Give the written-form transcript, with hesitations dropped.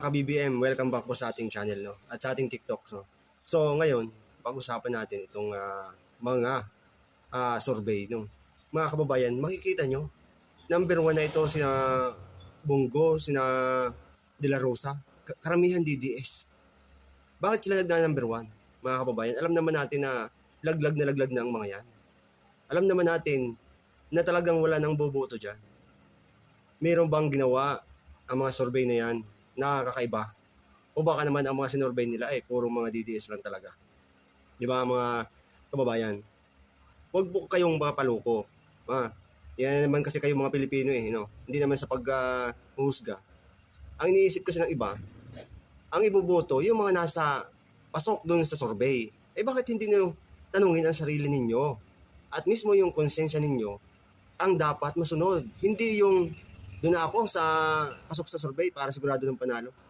Ka-BBM, welcome back po sa ating channel, no? At sa ating TikTok, no? So, ngayon, pag-usapan natin itong mga survey, no? Mga kababayan, makikita nyo, number one na ito sina Bongo, sina De La Rosa, karamihan DDS. Bakit sila nagna-number one, mga kababayan? Alam naman natin na laglag na ang mga yan. Alam naman natin na talagang wala nang boboto dyan. Meron bang ginawa ang mga survey na yan na kakaiba? O baka naman ang mga sinurbay nila puro mga DDS lang talaga. Di ba mga kababayan? Huwag po kayong mapaloko. Yan naman kasi kayong mga Pilipino no? Hindi naman sa pag-husga. Ang iniisip kasi ng iba, ang iboboto, yung mga nasa pasok doon sa survey. Bakit hindi nyo tanungin ang sarili ninyo? At mismo yung konsensya ninyo ang dapat masunod. Hindi yung doon ako sa pasok sa survey para sigurado ng panalo.